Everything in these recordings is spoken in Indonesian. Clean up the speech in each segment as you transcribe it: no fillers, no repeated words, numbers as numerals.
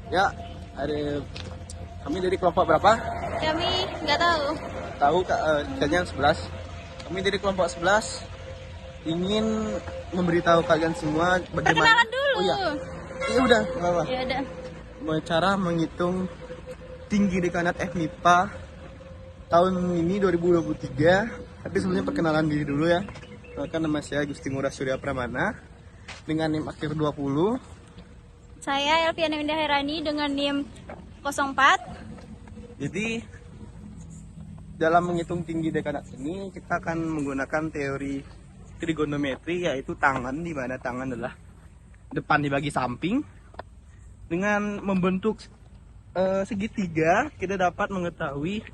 Ya, ada kami dari kelompok berapa? Kami nggak tahu. Tahu kalian 11. Kami dari kelompok 11 ingin memberitahu kalian semua bagaimana. Perkenalan dulu. Oh iya. Iya udah, enggak apa. Ya udah. Cara menghitung tinggi dekanat FMIPA tahun ini 2023. Tapi sebelumnya perkenalan diri dulu ya. Perkenalkan, nama saya Gusti Ngurah Surya Pramana dengan NIM akhir 20. Saya Elviana Windah Herani dengan NIM 04. Jadi dalam menghitung tinggi dekanat ini kita akan menggunakan teori trigonometri, yaitu tangan, di mana tangan adalah depan dibagi samping. Dengan membentuk segitiga kita dapat mengetahui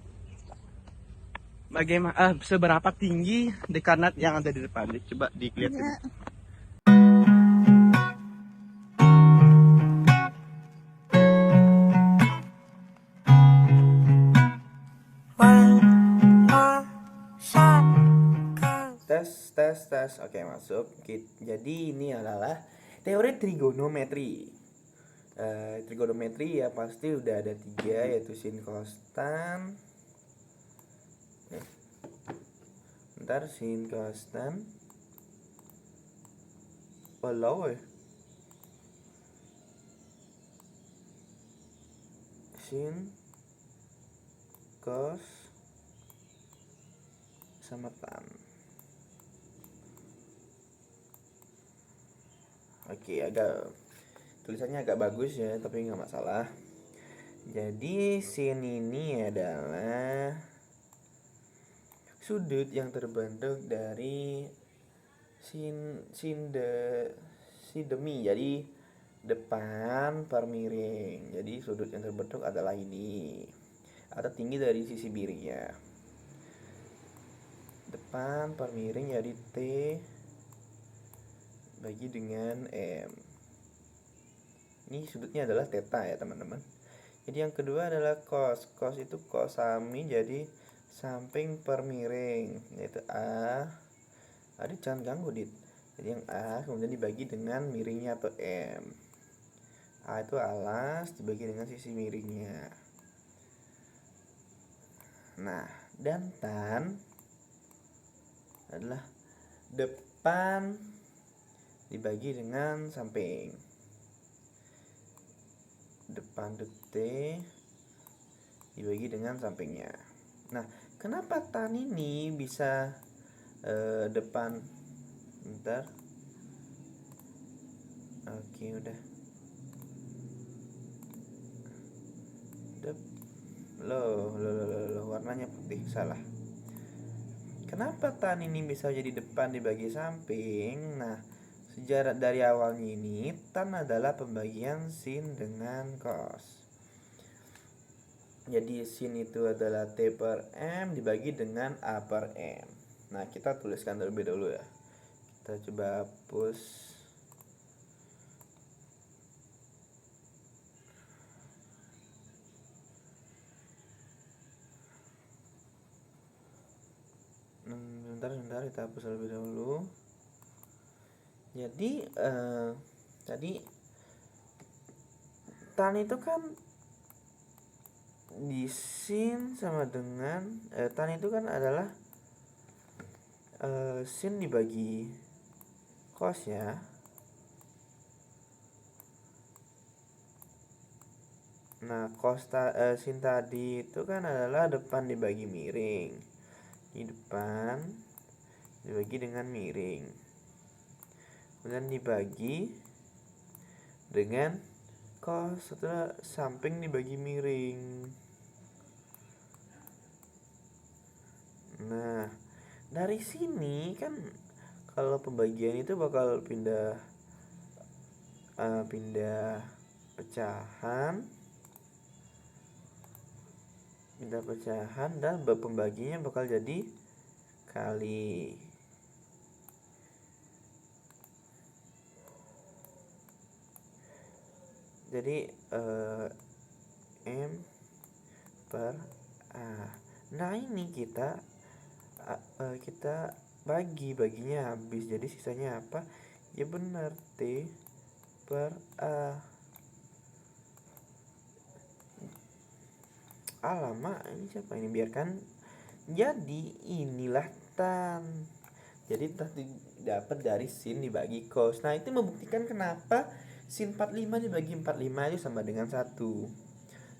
bagaimana seberapa tinggi dekanat yang ada di depan. Coba dilihat. Ya. Tes. Oke, masuk. Jadi ini adalah teori trigonometri. Trigonometri ya pasti udah ada 3, yaitu sin, cos, tan. Ntar sin, cos, tan. Walau sin, cos, sama tan. Oke, tulisannya agak bagus ya, tapi nggak masalah. Jadi sin ini adalah sudut yang terbentuk dari demi, jadi depan per miring. Jadi sudut yang terbentuk adalah ini, atau tinggi dari sisi miringnya. Depan per miring jadi T bagi dengan M. Ini sudutnya adalah theta ya teman-teman. Jadi yang kedua adalah cos. Cos itu cosami, jadi samping per miring, yaitu A. Aduh, jangan ganggu dit. Jadi yang A kemudian dibagi dengan miringnya atau M. A itu alas dibagi dengan sisi miringnya. Nah, dan tan adalah depan dibagi dengan samping. Depan T dibagi dengan sampingnya. Nah, kenapa tan ini bisa depan? Bentar. Oke, udah. Loh, warnanya putih, salah. Kenapa tan ini bisa jadi depan dibagi samping? Nah, sejarah dari awalnya ini, tan adalah pembagian sin dengan cos. Jadi sin itu adalah T per M dibagi dengan A per M. Nah, kita tuliskan terlebih dahulu ya. Kita coba hapus. Bentar, kita hapus terlebih dahulu. Jadi tadi tan itu kan di sin sama dengan tan itu kan adalah sin dibagi cos ya. Nah, sin tadi itu kan adalah depan dibagi miring. Ini depan dibagi dengan miring, kemudian dibagi dengan cos setelah samping dibagi miring. Nah, dari sini kan kalau pembagian itu bakal pindah pecahan dan pembaginya bakal jadi kali. Jadi M per A. Nah, ini kita baginya habis, jadi sisanya apa? Ya benar, T per A. alamak, ini siapa ini, biarkan. Jadi inilah tan. Jadi dapat dari sin dibagi cos. Nah, itu membuktikan kenapa sin 45 dibagi 45 itu sama dengan 1.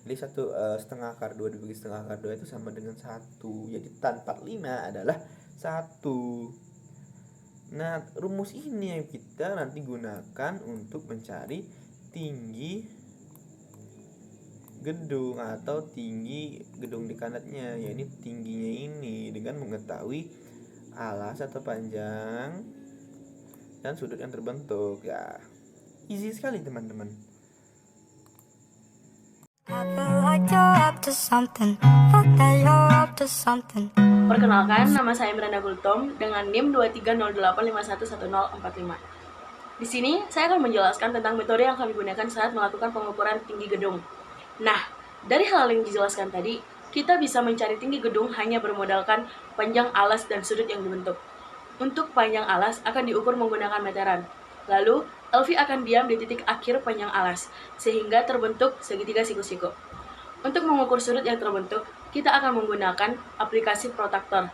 Jadi 1,5/2 dibagi 1,5/2 itu sama dengan 1. Jadi tan 45 adalah 1. Nah, rumus ini yang kita nanti gunakan untuk mencari tinggi gedung atau tinggi gedung dekanatnya, yaitu tingginya ini dengan mengetahui alas atau panjang dan sudut yang terbentuk. Ya, easy sekali teman-teman. Perkenalkan, nama saya Miranda Gultom dengan NIM 2308511045. Di sini saya akan menjelaskan tentang metode yang kami gunakan saat melakukan pengukuran tinggi gedung. Nah, dari hal yang dijelaskan tadi, kita bisa mencari tinggi gedung hanya bermodalkan panjang alas dan sudut yang dibentuk. Untuk panjang alas akan diukur menggunakan meteran. Lalu, Elvi akan diam di titik akhir panjang alas, sehingga terbentuk segitiga siku-siku. Untuk mengukur sudut yang terbentuk, kita akan menggunakan aplikasi protractor.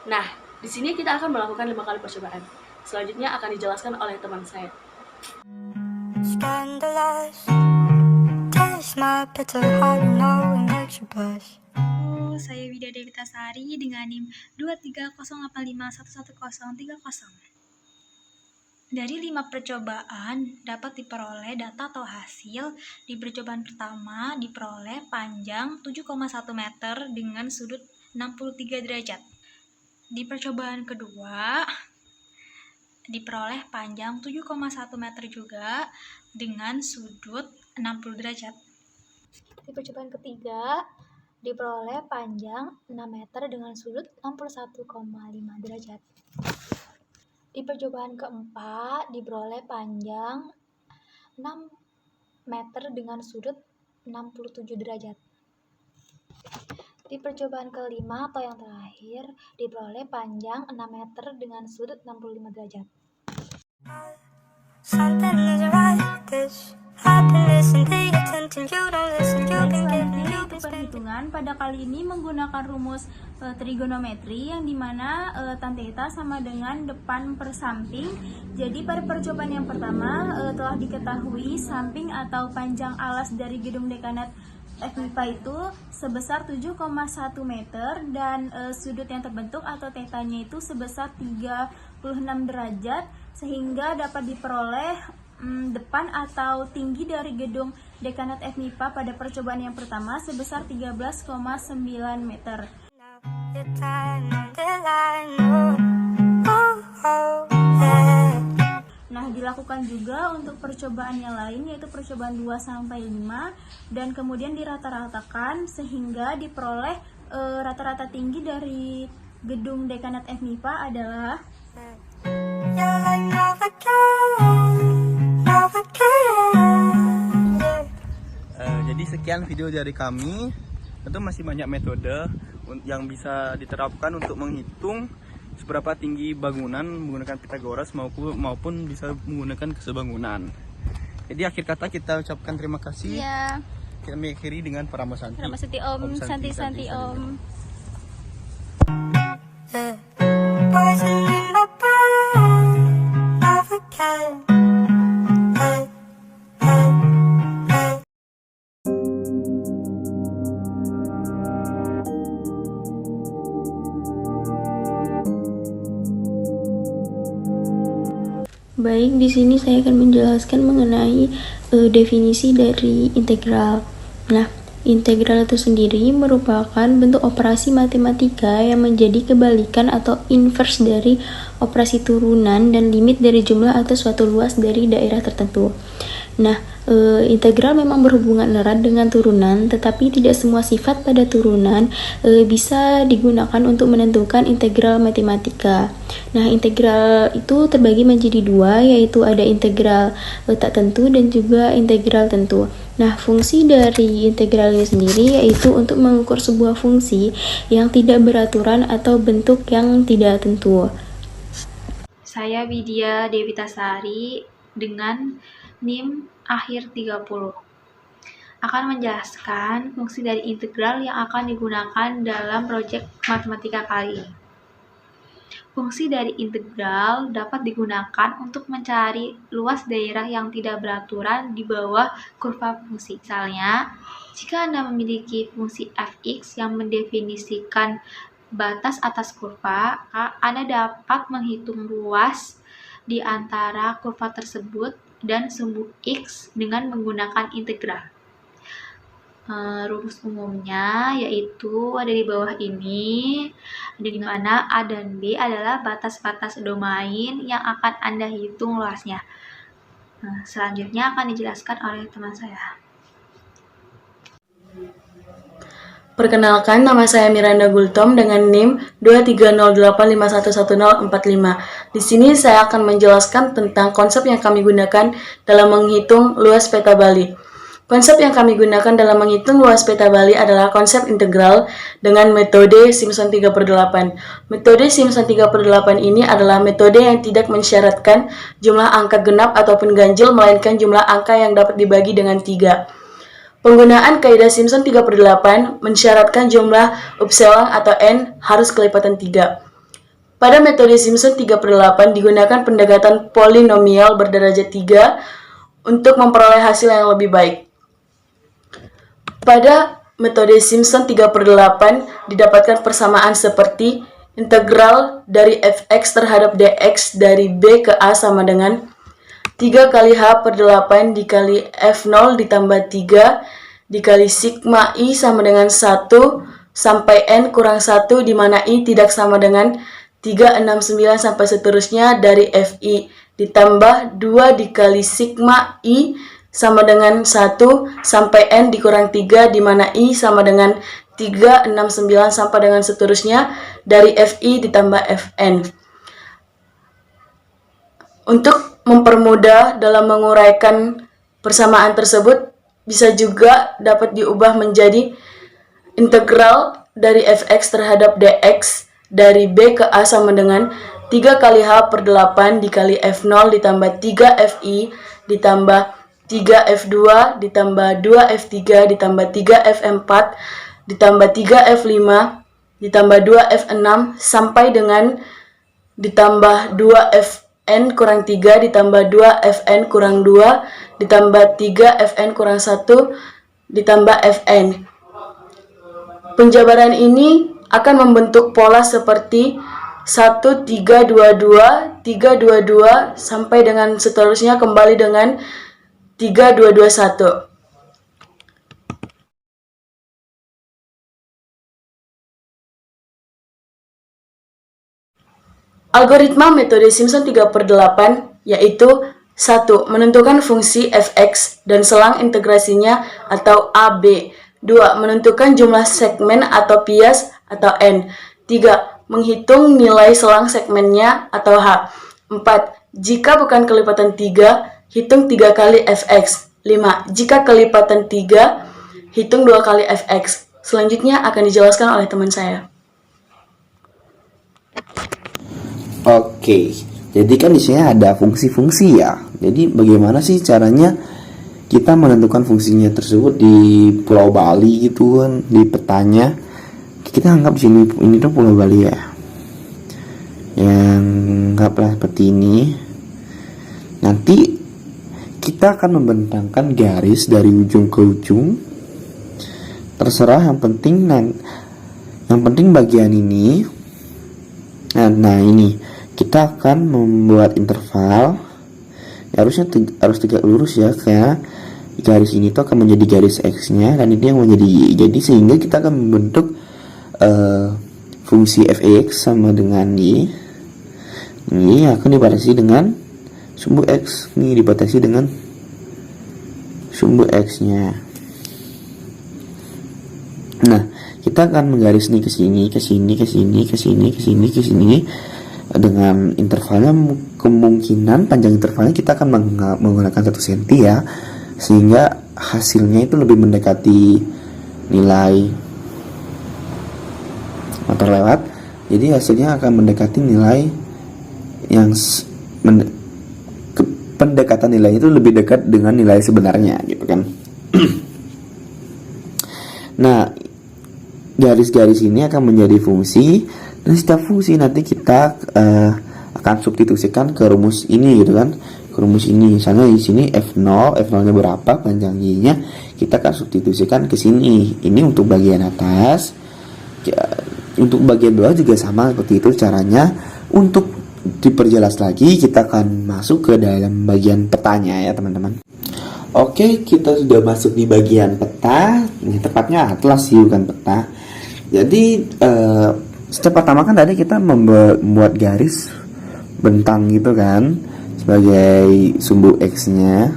Nah, di sini kita akan melakukan 5 kali percobaan. Selanjutnya akan dijelaskan oleh teman saya. Saya Widya Dewitasari dengan NIM 2308511030. Dari 5 percobaan dapat diperoleh data atau hasil. Di percobaan pertama diperoleh panjang 7,1 meter dengan sudut 63 derajat. Di percobaan kedua diperoleh panjang 7,1 meter juga dengan sudut 60 derajat. Di percobaan ketiga diperoleh panjang 6 meter dengan sudut 61,5 derajat. Di percobaan keempat diperoleh panjang 6 meter dengan sudut 67 derajat. Di percobaan kelima atau yang terakhir diperoleh panjang 6 meter dengan sudut 65 derajat. Perhitungan pada kali ini menggunakan rumus trigonometri yang dimana tan theta sama dengan depan per samping. Jadi pada percobaan yang pertama telah diketahui samping atau panjang alas dari gedung dekanat FMIPA itu sebesar 7,1 meter dan sudut yang terbentuk atau tetanya itu sebesar 36 derajat, sehingga dapat diperoleh depan atau tinggi dari gedung dekanat FMIPA pada percobaan yang pertama sebesar 13,9 meter. Nah, dilakukan juga untuk percobaan yang lain, yaitu percobaan 2-5 dan kemudian dirata-ratakan sehingga diperoleh rata-rata tinggi dari gedung dekanat FMIPA adalah jadi sekian video dari kami. Tentu masih banyak metode yang bisa diterapkan untuk menghitung seberapa tinggi bangunan menggunakan Pythagoras maupun bisa menggunakan kesebangunan. Jadi akhir kata kita ucapkan terima kasih. Iya. Kita mengakhiri dengan Pramasati. Pramasati Om, Santi Om. Baik, di sini saya akan menjelaskan mengenai definisi dari integral. Nah, integral itu sendiri merupakan bentuk operasi matematika yang menjadi kebalikan atau inverse dari operasi turunan dan limit dari jumlah atau suatu luas dari daerah tertentu. Nah, integral memang berhubungan erat dengan turunan, tetapi tidak semua sifat pada turunan bisa digunakan untuk menentukan integral matematika. Nah, integral itu terbagi menjadi dua, yaitu ada integral tak tentu dan juga integral tentu. Nah, fungsi dari integral ini sendiri yaitu untuk mengukur sebuah fungsi yang tidak beraturan atau bentuk yang tidak tentu. Saya Widya Dewitasari dengan NIM akhir 30. Akan menjelaskan fungsi dari integral yang akan digunakan dalam proyek matematika kali ini. Fungsi dari integral dapat digunakan untuk mencari luas daerah yang tidak beraturan di bawah kurva fungsi. Misalnya, jika Anda memiliki fungsi fx yang mendefinisikan batas atas kurva, Anda dapat menghitung luas di antara kurva tersebut dan sumbu x dengan menggunakan integral. Rumus umumnya yaitu ada di bawah ini, di mana A dan B adalah batas-batas domain yang akan Anda hitung luasnya. Selanjutnya akan dijelaskan oleh teman saya. Perkenalkan, nama saya Miranda Gultom dengan NIM 23085111045. Di sini saya akan menjelaskan tentang konsep yang kami gunakan dalam menghitung luas peta Bali. Konsep yang kami gunakan dalam menghitung luas peta Bali adalah konsep integral dengan metode Simpson 3/8. Metode Simpson 3/8 ini adalah metode yang tidak mensyaratkan jumlah angka genap ataupun ganjil, melainkan jumlah angka yang dapat dibagi dengan 3. Penggunaan kaidah Simpson 3/8 mensyaratkan jumlah upsilon atau n harus kelipatan 3. Pada metode Simpson 3/8 digunakan pendekatan polinomial berderajat 3 untuk memperoleh hasil yang lebih baik. Pada metode Simpson 3/8 didapatkan persamaan seperti integral dari fx terhadap dx dari b ke a sama dengan 3 kali h/8 dikali f0 ditambah 3 dikali sigma i sama dengan 1 sampai n kurang 1, di mana i tidak sama dengan 369 sampai seterusnya dari fi ditambah 2 dikali sigma i sama dengan 1 sampai n dikurang 3, di mana i sama dengan 369 sampai dengan seterusnya dari fi ditambah fn. Untuk mempermudah dalam menguraikan persamaan tersebut, bisa juga dapat diubah menjadi integral dari fx terhadap dx dari b ke a sama dengan 3 kali h/8 dikali f0 ditambah 3 fi ditambah 3 f2 ditambah 2 f3 ditambah 3 f4 ditambah 3 f5 ditambah 2 f6 sampai dengan ditambah 2 fn kurang 3 ditambah 2 fn kurang 2 ditambah 3 fn kurang 1 ditambah fn. Penjabaran ini akan membentuk pola seperti 1, 3, 2, 2, 3, 2, 2 sampai dengan seterusnya kembali dengan 3, 2, 2, 1. Algoritma metode Simpson 3/8 yaitu 1. Menentukan fungsi fx dan selang integrasinya atau AB. 2. Menentukan jumlah segmen atau bias atau n. 3. Menghitung nilai selang segmennya atau h. 4. Jika bukan kelipatan 3, hitung 3 kali fx. 5. Jika kelipatan 3, hitung 2 kali fx. Selanjutnya akan dijelaskan oleh teman saya. Oke, jadi kan di sini ada fungsi-fungsi ya. Jadi bagaimana sih caranya kita menentukan fungsinya tersebut di Pulau Bali gitu kan, di petanya. Kita anggap sini ini tuh Pulau Bali ya. Yang anggaplah seperti ini. Nanti kita akan membentangkan garis dari ujung ke ujung. Terserah, yang penting bagian ini. Nah ini kita akan membuat interval. Harusnya harus tegak lurus ya, karena garis ini tuh akan menjadi garis x-nya dan ini yang menjadi y. Jadi sehingga kita akan membentuk fungsi fx sama dengan y. Ini akan dibatasi dengan sumbu x. Ini dibatasi dengan sumbu x-nya. Nah, kita akan menggaris nih ke sini, ke sini, ke sini, ke sini, ke sini, ke sini. Dengan intervalnya, kemungkinan panjang intervalnya kita akan menggunakan 1 cm ya, sehingga hasilnya itu lebih mendekati nilai motor lewat. Jadi hasilnya akan mendekati nilai yang pendekatan nilainya itu lebih dekat dengan nilai sebenarnya gitu kan. Nah, garis-garis ini akan menjadi fungsi, dan setiap fungsi nanti kita akan substitusikan ke rumus ini gitu kan. Ke rumus ini, misalnya di sini F0, F0-nya berapa, panjang Y-nya, kita akan substitusikan ke sini. Ini untuk bagian atas. Untuk bagian bawah juga sama seperti itu caranya. Untuk diperjelas lagi, kita akan masuk ke dalam bagian petanya ya teman-teman. Oke, kita sudah masuk di bagian peta. Ini tepatnya atlas sih, bukan peta. Jadi step pertama kan tadi kita membuat garis bentang gitu kan sebagai sumbu X-nya.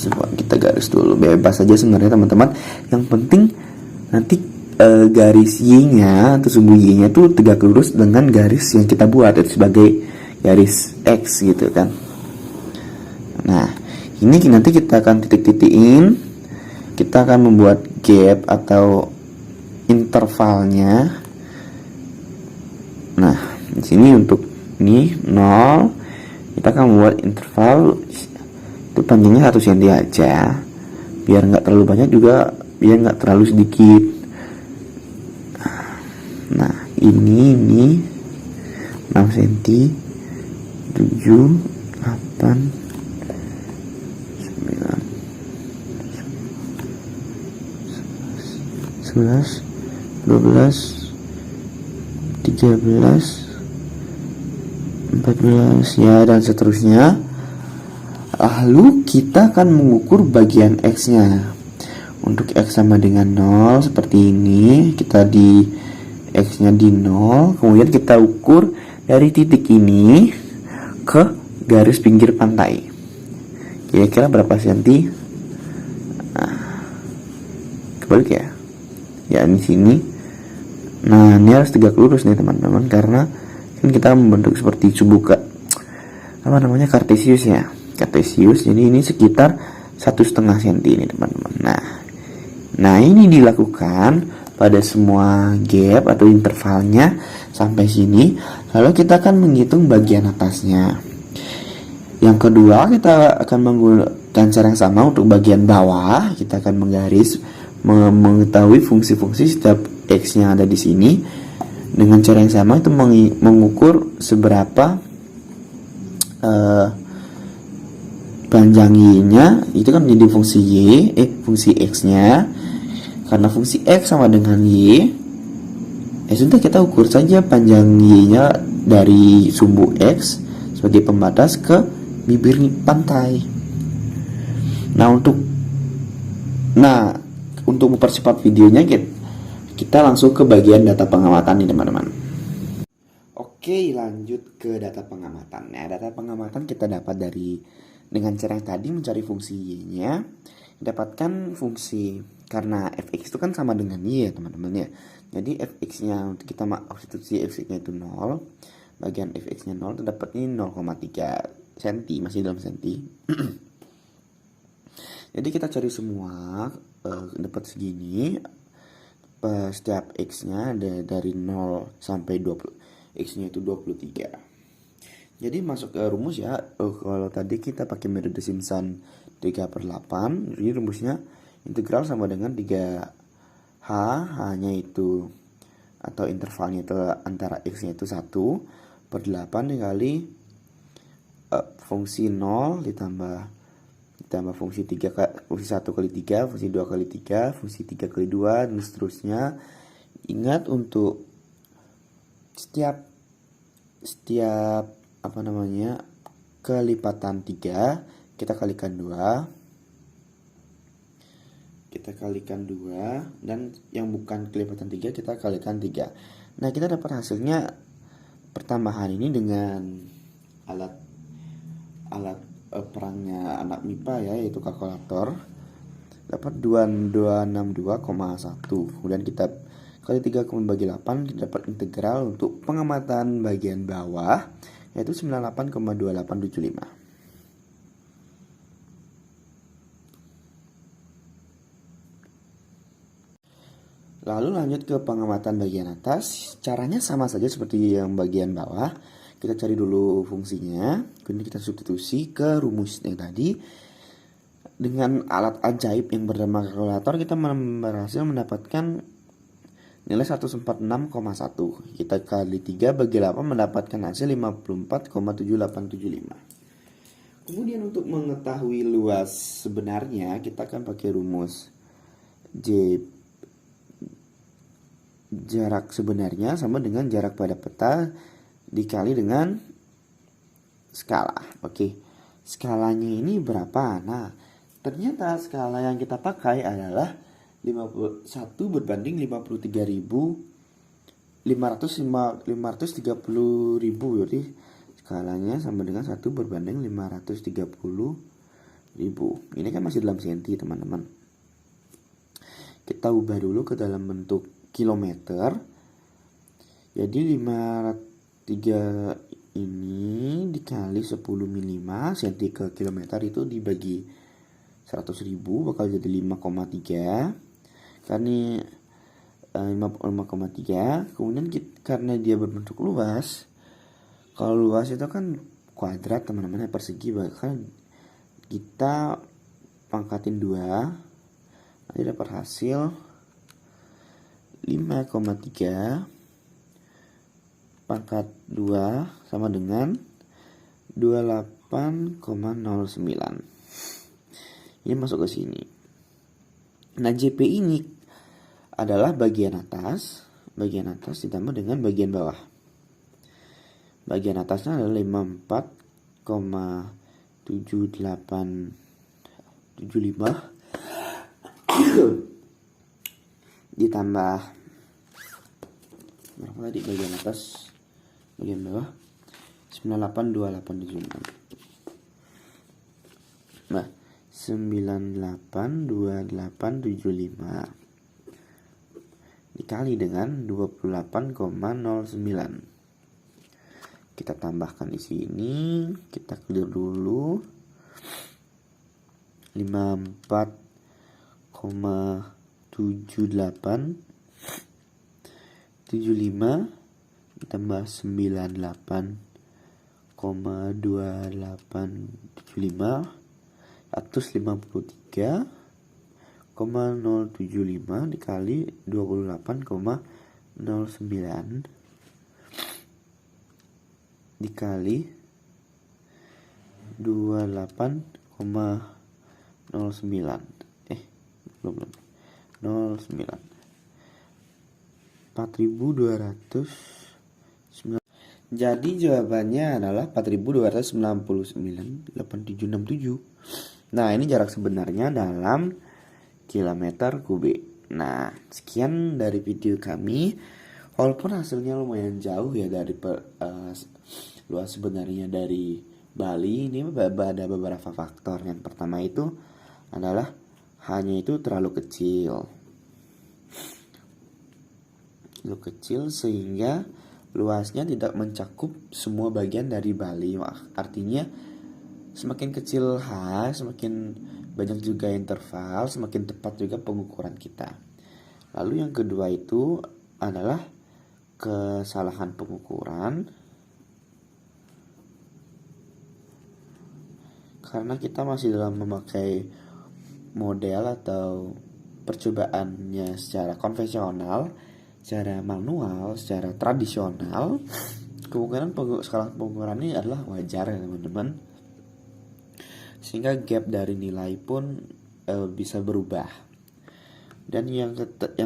Coba kita garis dulu, bebas aja sebenarnya teman-teman. Yang penting nanti garis Y-nya atau sumbu Y-nya tuh tegak lurus dengan garis yang kita buat itu sebagai garis X gitu kan. Nah, ini nanti kita akan titik-titikin. Kita akan membuat gap atau intervalnya. Nah, di sini untuk ini 0, kita akan membuat interval itu panjangnya 1 cm aja, biar nggak terlalu banyak juga, biar nggak terlalu sedikit. Nah, ini 6 cm, 7, 8, 11, 12, 13, 14 ya, dan seterusnya. Lalu kita akan mengukur bagian X-nya. Untuk X sama dengan 0 seperti ini, kita di X-nya di 0, kemudian kita ukur dari titik ini ke garis pinggir pantai. Kira-kira berapa senti? Nah, kebalik ya. Ya di sini. Nah, ini harus tegak lurus nih teman-teman, karena kan kita membentuk seperti kartesius ya. Kartesius. Jadi ini sekitar 1,5 cm ini teman-teman. Nah, ini dilakukan pada semua gap atau intervalnya sampai sini. Lalu kita akan menghitung bagian atasnya. Yang kedua, kita akan menggunakan cara yang sama untuk bagian bawah. Kita akan mengetahui fungsi-fungsi setiap X yang ada di sini dengan cara yang sama, itu mengukur seberapa panjang Y-nya, itu kan menjadi fungsi X-nya. Karena fungsi X sama dengan Y, ya sudah, kita ukur saja panjang Y-nya dari sumbu X sebagai pembatas ke bibir pantai. Untuk mempercepat videonya, kita langsung ke bagian data pengamatan nih teman-teman. Oke, lanjut ke data pengamatan. Nah, data pengamatan kita dapat dengan cara yang tadi mencari fungsi Y-nya, dapatkan fungsi, karena fx itu kan sama dengan Y ya teman-teman ya. Jadi fx-nya untuk kita substitusi fx-nya itu 0, bagian fx-nya 0 itu dapatnya 0,3 cm, masih dalam senti. Jadi kita cari semua, dapat segini. Setiap x-nya dari 0 sampai 20, x-nya itu 23. Jadi masuk ke rumus ya. Kalau tadi kita pakai metode Simpson 3/8, jadi rumusnya integral sama dengan 3h, h-nya itu atau intervalnya itu antara x-nya itu 1/8 dikali fungsi 0 ditambah fungsi 1 kali 3, fungsi 2 kali 3, fungsi 3 kali 2, dan seterusnya. Ingat, untuk setiap kelipatan 3 kita kalikan 2, dan yang bukan kelipatan 3 kita kalikan 3. Nah, kita dapat hasilnya pertambahan ini dengan alat perangnya anak MIPA ya, yaitu kalkulator, dapat 2262,1. Kemudian kita kali 3 bagi 8, kita dapat integral untuk pengamatan bagian bawah, yaitu 98,2875. Lalu lanjut ke pengamatan bagian atas. Caranya sama saja seperti yang bagian bawah. Kita cari dulu fungsinya, kemudian kita substitusi ke rumus yang tadi. Dengan alat ajaib yang bernama kalkulator, kita berhasil mendapatkan nilai 146,1. Kita kali 3 bagi 8 mendapatkan hasil 54,7875. Kemudian untuk mengetahui luas sebenarnya, kita akan pakai rumus jarak sebenarnya sama dengan jarak pada peta dikali dengan skala. Oke, skalanya ini berapa? Nah, ternyata skala yang kita pakai adalah 1 berbanding 53.530.000. Jadi skalanya sama dengan 1 berbanding 530.000. Ini kan masih dalam senti, teman-teman. Kita ubah dulu ke dalam bentuk kilometer. Jadi 503 ini dikali 10 mm senti ke kilometer itu dibagi 100.000 bakal jadi 5,3. Karena 5,3. Kemudian karena dia berbentuk luas, kalau luas itu kan kuadrat, teman-teman, persegi, bahkan kita pangkatin 2, nanti dapat hasil 5,3 pangkat 2 sama dengan 28,09. Ini masuk ke sini. Nah, JP ini adalah bagian atas ditambah dengan bagian bawah. Bagian atasnya adalah 54,7875 ditambah berapa tadi bagian atas, bagian bawah 982876. Nah, 982875 dikali dengan 28,09. Kita tambahkan di sini, kita clear dulu. 54,7875 ditambah 98,2875 153,075 dikali 28,09 dikali 28,09 belum 09 4.209. Jadi jawabannya adalah 4.299,8767. Nah, ini jarak sebenarnya dalam kilometer kubik. Nah, sekian dari video kami. Walaupun hasilnya lumayan jauh ya dari luas sebenarnya dari Bali, ini ada beberapa faktor. Yang pertama itu adalah hanya itu terlalu kecil sehingga luasnya tidak mencakup semua bagian dari Bali. Artinya semakin kecil semakin banyak juga interval, semakin tepat juga pengukuran kita. Lalu yang kedua itu adalah kesalahan pengukuran, karena kita masih dalam memakai model atau percobaannya secara konvensional, secara manual, secara tradisional. Kemungkinan skala pengukuran ini adalah wajar ya teman-teman, sehingga gap dari nilai pun bisa berubah. Dan yang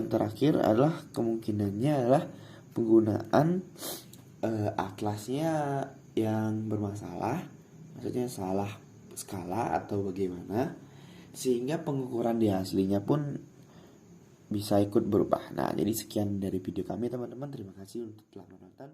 terakhir adalah kemungkinannya adalah penggunaan atlasnya yang bermasalah, maksudnya salah skala atau bagaimana, sehingga pengukuran di aslinya pun bisa ikut berubah. Nah, jadi sekian dari video kami teman-teman. Terima kasih untuk telah menonton.